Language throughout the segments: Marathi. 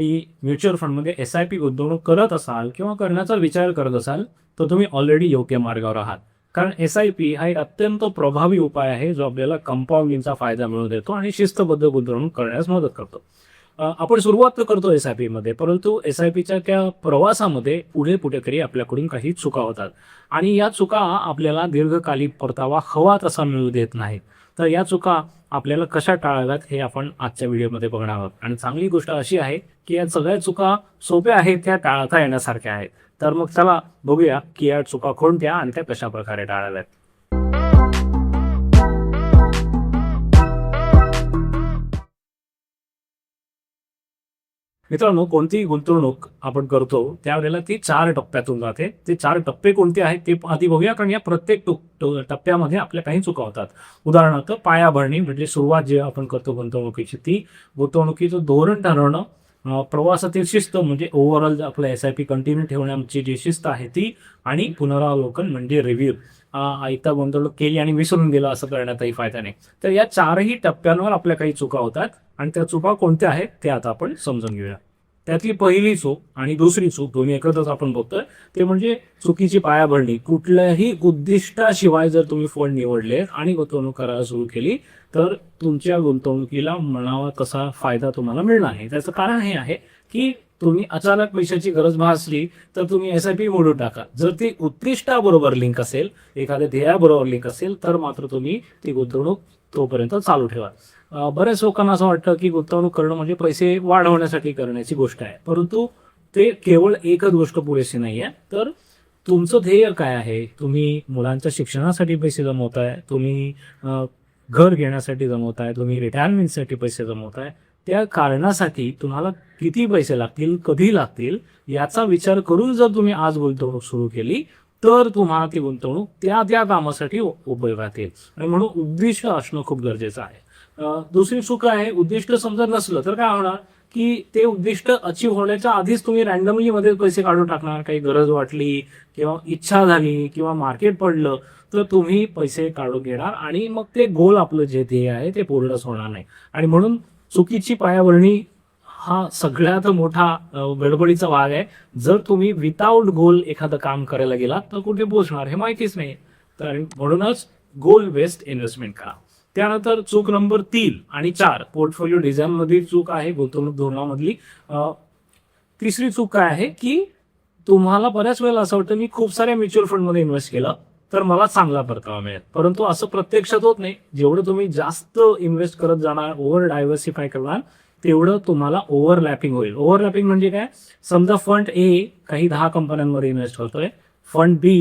म्युच्युअल फंडमध्ये SIP गुंतवणूक करत असाल किंवा करण्याचा विचार करत असाल तर तुम्ही ऑलरेडी योग्य मार्गावर आहात. कारण SIP हा एक अत्यंत प्रभावी उपाय आहे जो आपल्याला कंपाऊंडिंगचा फायदा मिळवून देतो आणि शिस्तबद्ध गुंतवणूक करण्यास मदत करतो. आपण सुरुवात तर करतो SIP मध्ये, परंतु SIPच्या त्या प्रवासामध्ये पुढे कुठेतरी आपल्याकडून काही चुका होतात आणि या चुका आपल्याला दीर्घकालीन परतावा हवा तसा मिळू देत नाहीत. तर या चुका आपल्याला कशा टाळाव्यात हे आपण आजच्या व्हिडिओमध्ये बघणार आहोत. आणि चांगली गोष्ट अशी आहे की या सगळ्या चुका सोप्या आहेत, त्या टाळता येण्यासारख्या आहेत. तर मग चला बघूया की या चुका कोणत्या आणि त्या कशा प्रकारे टाळाव्यात. मित्रांनो, कोणतीही गुंतवणूक आपण करतो त्यावेळेला ती 4 टप्प्यातून जाते. ते 4 टप्पे कोणते आहेत ते आधी बघूया, कारण या प्रत्येक टप्प्यामध्ये आपल्या काही चुका होतात. उदाहरणार्थ पायाभरणी म्हणजे सुरुवात जे आपण करतो गुंतवणुकीची, ती गुंतवणुकीचं धोरण ठरवणं, प्रवासातील शिस्त म्हणजे ओव्हरऑल आपलं SIP कंटिन्यू ठेवण्याची जी शिस्त आहे ती, आणि पुनरावलोकन म्हणजे रिव्ह्यू. आयता गुंतवणूक केली आणि विसरून गेलं असं करण्यातही फायदा नाही. तर या 4ही टप्प्यांवर आपल्या काही चुका होतात आणि त्या चुका कोणत्या आहेत ते आता आपण समजून घेऊया. त्यातली पहिली चूक आणि दुसरी चूक दोन्ही एकत्रच आपण बघतोय ते म्हणजे चुकीची पायाभरणी. कुठल्याही उद्दिष्टाशिवाय जर तुम्ही फंड निवडले आणि गुंतवणूक करायला सुरू केली तर तुमच्या गुंतवणुकीला म्हणावा तसा फायदा तुम्हाला मिळणार नाही. त्याचं कारण हे आहे की तुम्ही अचानक पैशाची गरज भासली तर तुम्ही SIP मोडून टाका. जर ती उद्दिष्टाबरोबर लिंक असेल, एखाद्या ध्येयाबरोबर लिंक असेल तर मात्र तुम्ही ती गुंतवणूक तोपर्यंत चालू ठेवा. बऱ्याच लोकांना असं वाटतं की गुंतवणूक करणं म्हणजे पैसे वाढवण्यासाठी करण्याची गोष्ट आहे, परंतु ते केवळ एकच गोष्ट पुरेशी नाही आहे. तर तुमचं ध्येय काय आहे? तुम्ही मुलांच्या शिक्षणासाठी पैसे जमवताय, तुम्ही घर घेण्यासाठी जमवताय, तुम्ही रिटायरमेंटसाठी पैसे जमवताय, त्या कारणासाठी तुम्हाला किती पैसे लागतील, कधी लागतील याचा विचार करून जर तुम्ही आज गुंतवणूक सुरू केली तर तुम्हाला ती गुंतवणूक त्या त्या कामासाठी उपयोगात येईल. आणि म्हणून उद्दिष्ट असणं खूप गरजेचं आहे. दुसरी चूक आहे, उद्दिष्ट समजत नसलं तर काय होणार की ते उद्दिष्ट अचीव होण्याच्या आधीच तुम्ही रँडमली मध्ये पैसे काढून टाकणार. काही गरज वाटली किंवा इच्छा झाली किंवा मार्केट पडलं तर तुम्ही पैसे काढून घेणार आणि मग ते गोल आपलं जे ध्येय आहे ते पूर्णच होणार नाही. आणि म्हणून चुकीची पायाभरणी हा सगळ्यात मोठा गडबडीचा भाग आहे. जर तुम्ही विदाउट गोल एखादं काम करायला गेलात तर कुठे पोहोचणार हे माहितीच नाही. तर म्हणूनच गोल बेस्ड इन्व्हेस्टमेंट करा. त्यानंतर चूक नंबर 3 आणि 4 पोर्टफोलिओ डिझाईन मधली चूक आहे, गुंतवणूक धोरणामधली. तिसरी चूक काय आहे की तुम्हाला बऱ्याच वेळेला असं वाटतं मी खूप साऱ्या म्युच्युअल फंडमध्ये इन्व्हेस्ट केलं तर मला चांगला परतावा मिळेल, परंतु असं प्रत्यक्षात होत नाही. जेवढं तुम्ही जास्त इन्व्हेस्ट करत जाणार, ओव्हर डायव्हर्सिफाय करणार, तेवढं तुम्हाला ओव्हरलॅपिंग होईल. ओव्हरलॅपिंग म्हणजे काय? समजा फंड A काही 10 कंपन्यांमध्ये इन्व्हेस्ट करतोय, फंड B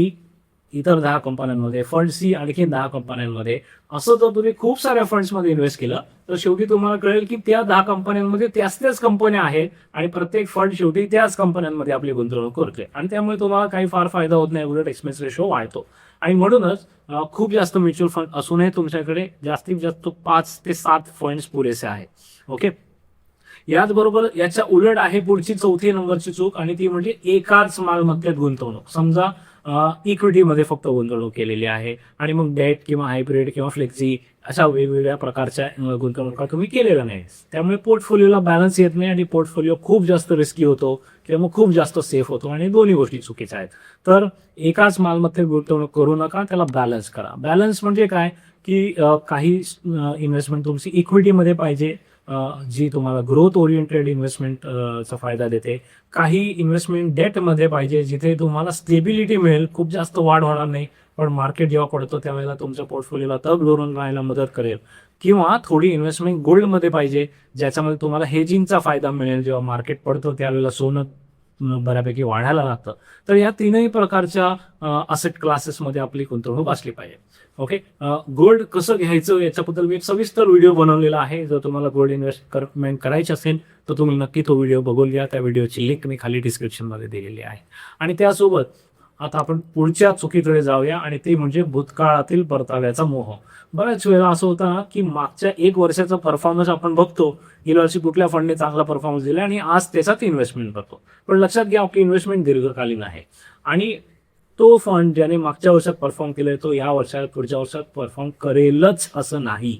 इतर 10 कंपन्यांमध्ये, फंड C आणखी 10 कंपन्यांमध्ये, असं जर तुम्ही खूप साऱ्या फंड्समध्ये इन्व्हेस्ट केलं तर शेवटी तुम्हाला कळेल की त्या 10 कंपन्यांमध्ये त्याच कंपन्या आहेत आणि प्रत्येक फंड शेवटी त्याच कंपन्यांमध्ये आपली गुंतवणूक करतोय आणि त्यामुळे तुम्हाला काही फार फायदा होत नाही, उलट एक्सपेन्स रेशो वाढतो. आणि म्हणूनच खूप जास्त म्युच्युअल फंड असूनही तुमच्याकडे जास्तीत जास्त 5 ते 7 फंड्स पुरेसे आहेत. ओके. याचबरोबर याच्या उलट आहे पुढची चौथी नंबरची चूक, आणि ती म्हणजे एकाच मालमत्तेत गुंतवणूक. समजा इक्विटीमध्ये फक्त गुंतवणूक केलेली आहे आणि मग डेट किंवा हायब्रिड किंवा फ्लेक्सी अशा वेगवेगळ्या प्रकारच्या गुंतवणुका तुम्ही केलेल्या नाही. त्यामुळे पोर्टफोलिओला बॅलन्स येत नाही आणि पोर्टफोलिओ खूप जास्त रिस्की होतो किंवा मग खूप जास्त सेफ होतो, आणि दोन्ही गोष्टी चुकीच्या आहेत. तर एकाच मालमत्तेत गुंतवणूक करू नका, त्याला बॅलन्स करा. बॅलन्स म्हणजे काय की काही इन्व्हेस्टमेंट तुमची इक्विटीमध्ये पाहिजे जी तुम्हाला ग्रोथ ओरिएंटेड इन्व्हेस्टमेंटचा फायदा देते. काही इन्व्हेस्टमेंट डेटमध्ये पाहिजे जिथे तुम्हाला स्टेबिलिटी मिळेल, खूप जास्त वाढ होणार नाही पण मार्केट जेव्हा पडतो त्यावेळेला तुमच्या पोर्टफोलिओला तग धरून राहायला मदत करेल. किंवा थोडी इन्व्हेस्टमेंट गोल्डमध्ये पाहिजे ज्याच्यामध्ये तुम्हाला हेजिंगचा फायदा मिळेल. जेव्हा मार्केट पडतो त्यावेळेला सोनं बऱ्यापैकी वाढायला लागतं. तर या तीनही प्रकारच्या असेट क्लासेसमध्ये आपली गुंतवणूक असली पाहिजे. ओके. गोल्ड कसं घ्यायचं याच्याबद्दल मी एक सविस्तर व्हिडिओ बनवलेला आहे. जर तुम्हाला गोल्ड इन्व्हेस्टमेंट करायची असेल तर तुम्ही नक्की तो व्हिडिओ बघून घ्या. त्या व्हिडिओची लिंक मी खाली डिस्क्रिप्शनमध्ये दिलेली आहे. आणि त्यासोबत आता आपण पुढच्या चुकीकडे जाऊया, आणि ते म्हणजे भूतकाळातील परताव्याचा मोह. बऱ्याच वेळा असं होतं की मागच्या 1 वर्षाचा परफॉर्मन्स आपण बघतो, गेल्या वर्षी कुठल्या फंडने चांगला परफॉर्मन्स दिला आणि आज त्याच्यात इन्व्हेस्टमेंट करतो. पण लक्षात घ्या आपली इन्व्हेस्टमेंट दीर्घकालीन आहे आणि तो फंड ज्याने मागच्या वर्षात परफॉर्म केलाय तो या वर्षात पुढच्या वर्षात परफॉर्म करेलच असं नाही.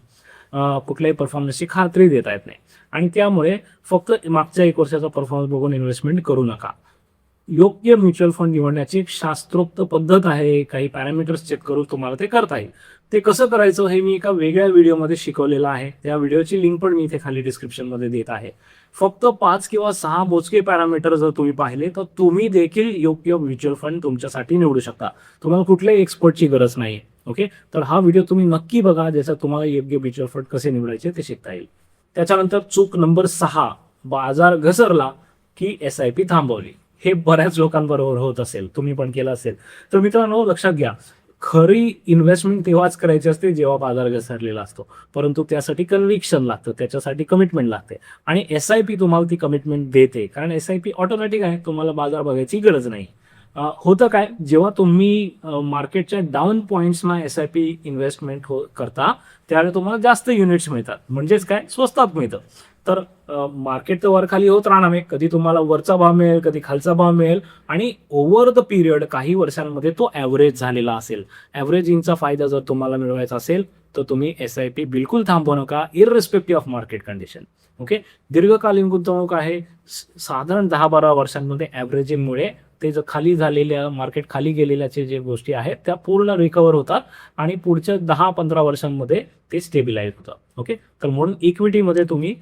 कुठल्याही परफॉर्मन्सची खात्री देता येत नाही आणि त्यामुळे फक्त मागच्या 1 वर्षाचा परफॉर्मन्स बघून इन्व्हेस्टमेंट करू नका. योग्य म्युच्युअल फंड निवडण्याची एक शास्त्रोक्त पद्धत आहे. काही पॅरामीटर्स चेक करून तुम्हाला ते करता येईल. ते कसं करायचं हे मी एका वेगळ्या व्हिडिओमध्ये शिकवलेलं आहे. त्या व्हिडिओची लिंक पण मी इथे खाली डिस्क्रिप्शनमध्ये देत आहे. फक्त 5 किंवा 6 मोजके पॅरामीटर जर तुम्ही पाहिले तर तुम्ही देखील योग्य म्युच्युअल फंड तुमच्यासाठी निवडू शकता. तुम्हाला कुठल्याही एक्सपर्टची गरज नाही. ओके, तर हा व्हिडिओ तुम्ही नक्की बघा, ज्याच्यात तुम्हाला योग्य म्युच्युअल फंड कसे निवडायचे ते शिकता येईल. त्याच्यानंतर चूक नंबर 6, बाजार घसरला की SIP थांबवली. हे बऱ्याच लोकांबरोबर होत असेल, तुम्ही पण केलं असेल. तर मित्रांनो लक्षात घ्या, खरी इन्व्हेस्टमेंट तेव्हाच करायची असते जेव्हा बाजार घसरलेला असतो, परंतु त्यासाठी कन्व्हिक्शन लागतं, त्याच्यासाठी कमिटमेंट लागते आणि SIP तुम्हाला ती कमिटमेंट देते. कारण SIP ऑटोमॅटिक आहे, तुम्हाला बाजार बघायची गरज नाही. होतं काय, जेव्हा तुम्ही मार्केटच्या डाऊन पॉईंट्सना SIP इन्व्हेस्टमेंट करता त्यावेळी तुम्हाला जास्त युनिट्स मिळतात, म्हणजेच काय, स्वस्तात मिळतं. तर मार्केट तर वर खाली होत राहणार आहे, कधी तुम्हाला वरचा भाव मिळेल, कधी खालचा भाव मिळेल आणि ओव्हर द पिरियड काही वर्षांमध्ये तो ॲव्हरेज झालेला असेल. ॲव्हरेजिंगचा फायदा जर तुम्हाला मिळवायचा असेल तर तुम्ही SIP बिलकुल थांबवू नका, इररिस्पेक्टिव्ह ऑफ मार्केट कंडिशन. ओके, दीर्घकालीन गुंतवणूक आहे, साधारण 10-12 वर्षांमध्ये ॲव्हरेजिंगमुळे ते जर खाली झालेल्या, मार्केट खाली गेलेल्याचे जे गोष्टी आहेत त्या पूर्ण रिकवर होतात आणि पुढच्या 10-15 वर्षांमध्ये ते स्टेबिलाइज होतं. ओके, तर म्हणून इक्विटीमध्ये तुम्ही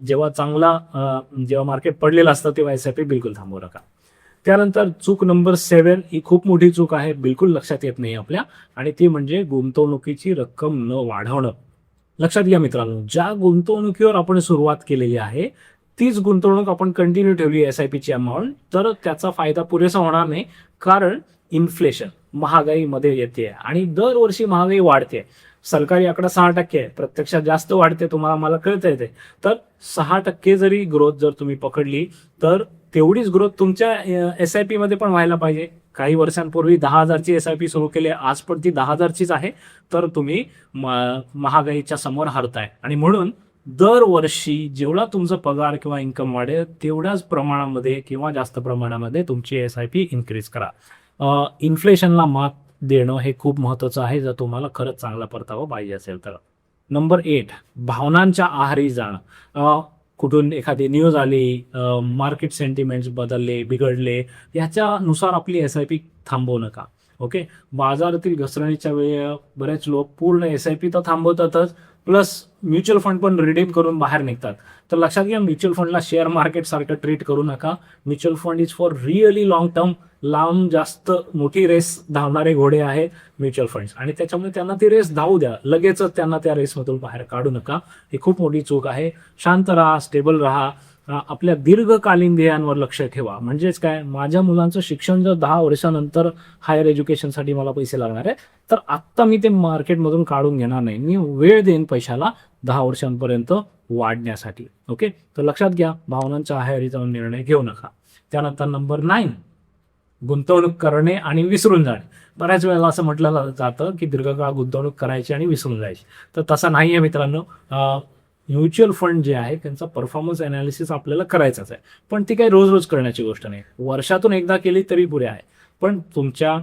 जेव्हा मार्केट पडलेलं असतं तेव्हा SIP बिलकुल थांबवू नका. त्यानंतर चूक नंबर 7, ही खूप मोठी चूक आहे, बिलकुल लक्षात येत नाही आपल्या, आणि ती म्हणजे गुंतवणुकीची रक्कम न वाढवणं. लक्षात घ्या मित्रांनो, ज्या गुंतवणुकीवर आपण सुरुवात केलेली आहे तीच गुंतवणूक आपण कंटिन्यू ठेवली SIPची अमाऊंट, तर त्याचा फायदा पुरेसा होणार नाही. कारण इन्फ्लेशन, महागाईमध्ये येते आणि दरवर्षी महागाई वाढते. सरकारी आकडा 6% आहे, प्रत्यक्षात जास्त वाढते, तुम्हाला मला कळतं येते. तर 6% जरी ग्रोथ जर तुम्ही पकडली तर तेवढीच ग्रोथ तुमच्या SIP मध्ये पण व्हायला पाहिजे. काही वर्षांपूर्वी 10,000ची SIP सुरू केली, आज पण ती 10,000चीच आहे. तर तुम्ही महागाईच्या समोर हरताय आणि म्हणून दरवर्षी जेवढा तुमचा पगार किंवा इन्कम वाढेल तेवढ्याच प्रमाणामध्ये किंवा जास्त प्रमाणामध्ये तुमची SIP इन्क्रीज करा. इन्फ्लेशनला मात देणं हे खूप महत्त्वाचं आहे, जर तुम्हाला खरंच चांगला परतावा पाहिजे असेल तर. नंबर 8, भावनांच्या आहारी जाणं. कुठून एखादी न्यूज आली, मार्केट सेंटिमेंट्स बदलले, बिघडले, याच्यानुसार आपली SIP थांबवू नका. ओके, बाजारातील घसरणीच्या वेळी बरेच लोक पूर्ण SIP तर थांबवतातच, प्लस म्युच्युअल फंड पण रिडीम करून बाहेर निघतात. तर लक्षात घ्या, म्युच्युअल फंडला शेअर मार्केट सारखं ट्रीट करू नका. Mutual fund is for really long term, लांब जास्त मोठी रेस धावणारे घोडे आहेत म्युच्युअल फंड्स, आणि त्याच्यामुळे त्यांना ती रेस धावू द्या, लगेचच त्यांना त्या रेसमधून बाहेर काढू नका. ही खूप मोठी चूक आहे. शांत राहा, स्टेबल राहा, आपल्या दीर्घकालीन ध्येयांवर लक्ष ठेवा. म्हणजेच काय, माझ्या मुलांचं शिक्षण जर 10 वर्षानंतर हायर एज्युकेशनसाठी मला पैसे लागणार आहे, तर आत्ता मी ते मार्केटमधून काढून घेणार नाही, मी वेळ देईन पैशाला 10 वर्षांपर्यंत वाढण्यासाठी. ओके, तर लक्षात घ्या, भावनांच्या आहारी जाऊन निर्णय घेऊ नका. त्यानंतर नंबर 9, गुंतवणूक करणे आणि विसरून जाणे. बऱ्याच वेळेला असं म्हटलं जातं की दीर्घकाळ गुंतवणूक करायची आणि विसरून जायची, तर तसं नाही आहे मित्रांनो. म्युच्युअल फंड जे आहे त्यांचा परफॉर्मन्स अनालिसिस आपल्याला करायचाच आहे, पण ती काही रोज रोज करण्याची गोष्ट नाही. वर्षातून एकदा केली तरी पुरे आहे, पण तुमच्या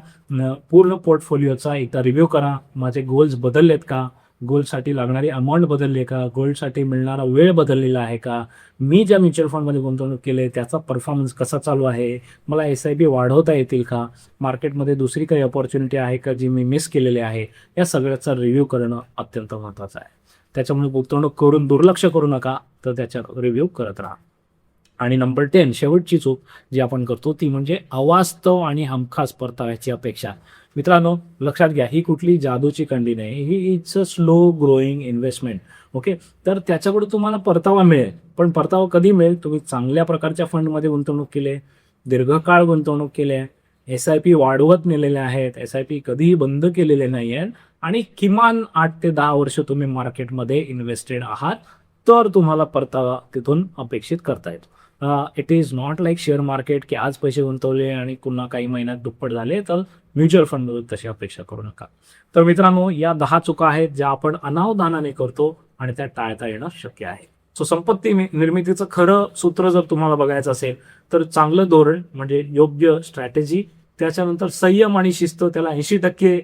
पूर्ण पोर्टफोलिओचा एकदा रिव्ह्यू करा. माझे गोल्स बदललेत का, गोल्डसाठी लागणारी अमाऊंट बदलली आहे का, गोल्डसाठी मिळणारा वेळ बदललेला आहे का, मी ज्या म्युच्युअल फंडमध्ये गुंतवणूक केली त्याचा परफॉर्मन्स कसा चालू आहे, मला SIP वाढवता येतील का, मार्केटमध्ये दुसरी काही अपॉर्च्युनिटी आहे का जी मी मिस केलेली आहे, या सगळ्याचा रिव्ह्यू करणं अत्यंत महत्त्वाचं आहे. त्याच्यामुळे गुंतवणूक करून दुर्लक्ष करू नका, तर त्याचा रिव्ह्यू करत राहा. आणि नंबर 10, शेवटची चूक जी आपण करतो ती म्हणजे अवास्तव आणि हमखास परताव्याची अपेक्षा. मित्रांनो लक्षात घ्या, ही कुठली जादूची कंडी नाही, ही it's a slow growing investment. Okay, तर त्याच्याकडे तुम्हाला परतावा मिळेल, पण परतावा कधी मिळेल, तुम्ही चांगल्या प्रकारच्या फंडमध्ये गुंतवणूक केली, दीर्घकाळ गुंतवणूक केली, SIP वाढवत नेलेले आहेत, SIP कधीही बंद केलेले नाही आहेत, आणि किमान 8 ते 10 वर्ष तुम्ही मार्केटमध्ये इन्व्हेस्टेड आहात, तर तुम्हाला परतावा तिथून अपेक्षित करता येतो. It is not like share market की आज पैसे गुंतवले आणि पुन्हा काही महिन्यात दुप्पट झाले, तर म्युच्युअल फंडमधून तशी अपेक्षा करू नका. तर मित्रांनो, या 10 चुका आहेत ज्या आपण अनावधानाने करतो आणि त्या टाळता येणं शक्य आहे. सो संपत्ती निर्मितीचं खरं सूत्र जर तुम्हाला बघायचं असेल तर चांगलं धोरण म्हणजे योग्य स्ट्रॅटेजी, त्याच्यानंतर संयम आणि शिस्त, त्याला 80%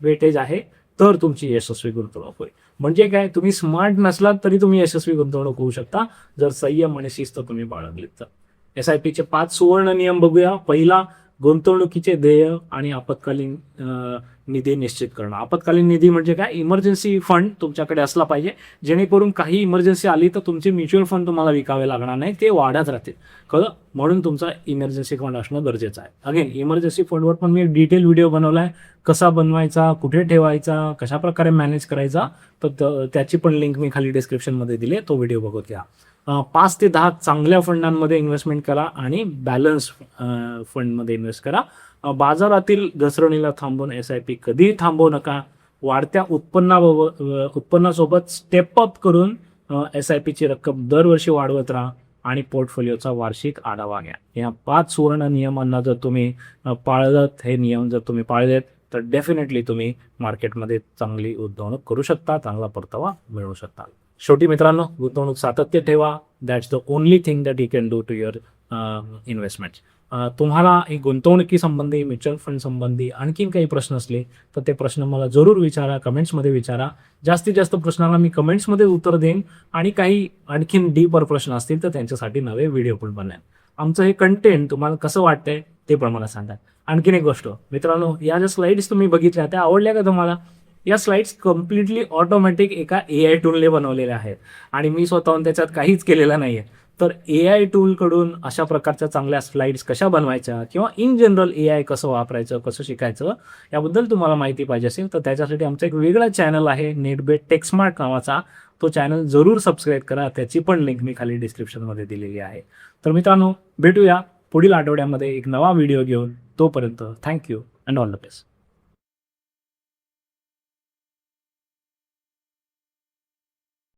वेटेज आहे. तर तुमची यशस्वी गुंतवणूक होईल. म्हणजे काय, तुम्ही स्मार्ट नसलात तरी तुम्ही यशस्वी गुंतवणूक होऊ शकता जर संयम आणि शिस्त तुम्ही बाळगलीत तर. SIPचे 5 सुवर्ण नियम बघूया. पहिला, गुंतवणुकीचे ध्येय आणि आपत्कालीन निधी निश्चित करणं. आपत्कालीन निधी म्हणजे काय, इमर्जन्सी फंड तुमच्याकडे असला पाहिजे, जेणेकरून काही इमर्जन्सी आली तर तुमचे म्युच्युअल फंड तुम्हाला विकावे लागणार नाही, ते वाढत राहतील. कळलं? म्हणून तुमचा इमर्जन्सी फंड असणं गरजेचं आहे. अगेन, इमर्जन्सी फंडवर पण मी डिटेल व्हिडिओ बनवला आहे, कसा बनवायचा, कुठे ठेवायचा, कशा प्रकारे मॅनेज करायचा, तर त्याची पण लिंक मी खाली डिस्क्रिप्शनमध्ये दिली आहे, तो व्हिडिओ बघत घ्या. 5 ते 10 चांगल्या फंडांमध्ये इन्व्हेस्टमेंट करा आणि बॅलन्स फंडमध्ये इन्व्हेस्ट करा. बाजारातील घसरणीला थांबवून SIP कधीही थांबवू नका. वाढत्या उत्पन्नासोबत स्टेप अप करून SIPची रक्कम दरवर्षी वाढवत राहा आणि पोर्टफोलिओचा वार्षिक आढावा घ्या. या 5 सुवर्ण नियमांना जर तुम्ही पाळलत, हे नियम जर तुम्ही पाळलेत, तर डेफिनेटली तुम्ही मार्केटमध्ये चांगली गुंतवणूक करू शकता, चांगला परतावा मिळवू शकता. शेवटी मित्रांनो, गुंतवणूक सातत्य ठेवा. That's the only thing that you can do to your investment. तुम्हाला एक गुंतवणुकी संबंधी, म्युच्युअल फंड संबंधी आणखीन काही प्रश्न असले तर ते प्रश्न मला जरूर विचारा, कमेंट्समध्ये विचारा. जास्तीत जास्त प्रश्नाला मी कमेंट्समध्ये उत्तर देईन आणि काही आणखीन डीपर प्रश्न असतील तर त्यांच्यासाठी नवे व्हिडिओ पण बनवेन. आमचं हे कंटेंट तुम्हाला कसं वाटतंय ते पण मला सांगा. आणखीन एक गोष्ट मित्रांनो, या ज्या स्लाइड्स तुम्ही बघितल्या त्या आवडल्या का तुम्हाला? या स्लाइड्स कम्प्लिटली ऑटोमॅटिक एका AI टूलने बनवलेल्या आहेत आणि मी स्वतःहून त्याच्यात काहीच केलेलं नाहीये. तर AI टूलकडून अशा प्रकारच्या चांगल्या स्लाइड्स कशा बनवायच्या किंवा इन जनरल AI कसं वापरायचं, कसं शिकायचं, याबद्दल तुम्हाला माहिती पाहिजे असेल तर त्याच्यासाठी आमचा एक वेगळा चॅनल आहे, नेटबेट टेक्समार्ट नावाचा. तो चॅनल जरूर सबस्क्राईब करा, त्याची पण लिंक मी खाली डिस्क्रिप्शनमध्ये दिलेली आहे. तर मित्रांनो, भेटूया पुढील आठवड्यामध्ये एक नवा व्हिडिओ घेऊन. तोपर्यंत thank you and all the best.